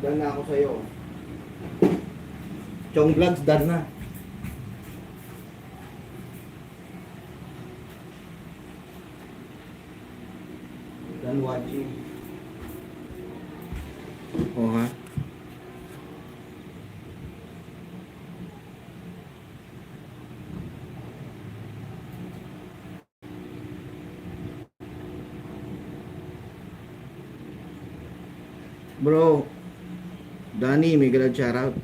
Done na ako sa'yo. Chong Vlogs, done na. Done watching. Oh ha? Bro, Danny, may galad shoutout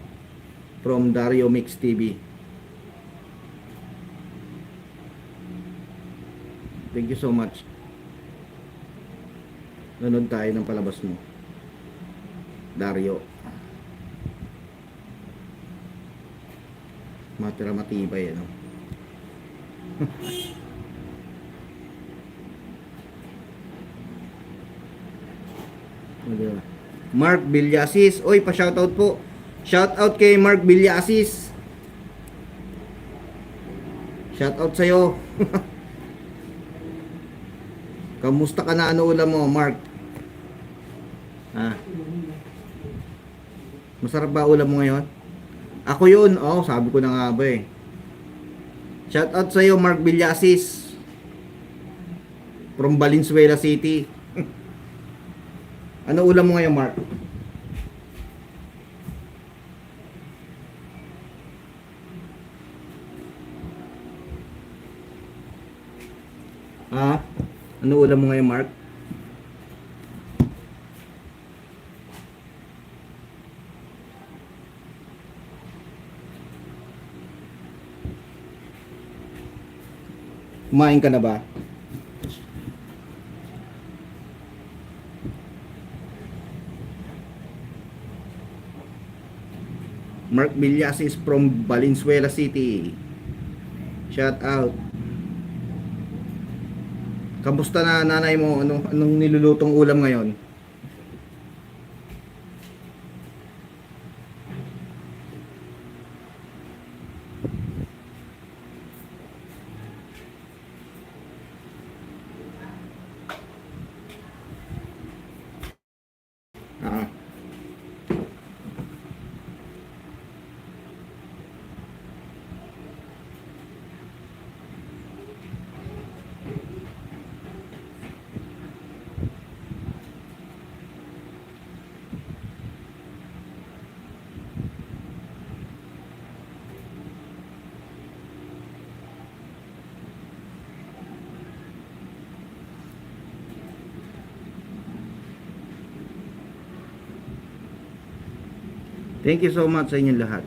from Dario Mix TV. Thank you so much. Nanood tayo ng palabas mo, Dario. Matira matibay, ano? Mark Villasis. Oy, pa-shoutout po. Shoutout kay Mark Villasis. Shoutout sa'yo. Kamusta ka na? Ano ulam mo, Mark? Masarap ba ulam mo ngayon? Ako yun. Oh, sabi ko na nga ba eh. Shoutout sa'yo, Mark Villasis. From Valenzuela City. Ano ulam mo ngayon, Mark? Ha? Ano ulam mo ngayon, Mark? Kumain ka na ba? Mark Villasis from Valenzuela City. Shout out. Kamusta na nanay mo? Anong nilulutong ulam ngayon? Thank you so much sa inyong lahat.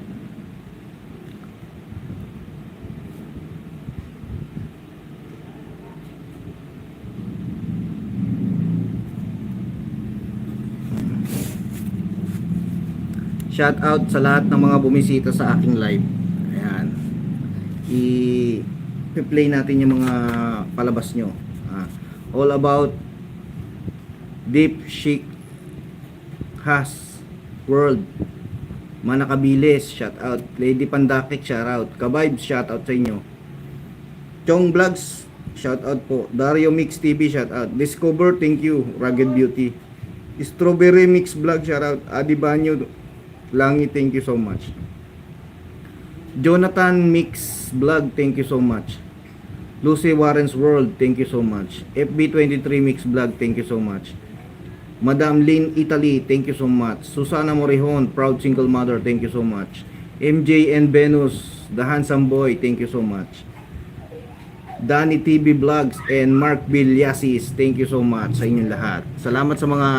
Shout out sa lahat ng mga bumisita sa aking live. Ayan. I-play natin yung mga palabas nyo. All about Deep Chic Has World. Manakabilis, shout out. Lady Pandakik, shout out. Kabibes, shout out sa inyo. Chong Vlogs, shout out po. Dario Mix TV, shout out. Discover, thank you. Rugged Beauty. Strawberry Mix Vlog, shout out. Adi Banyo Langi, thank you so much. Jonathan Mix Vlog, thank you so much. Lucy Warren's World, thank you so much. FB23 Mix Vlog, thank you so much. Madam Lynn Italy, thank you so much. Susana Morihon, proud single mother, thank you so much. MJ and Venus, the handsome boy, thank you so much. Danny TV Vlogs and Mark Villasis, thank you so much sa inyong lahat. Salamat sa mga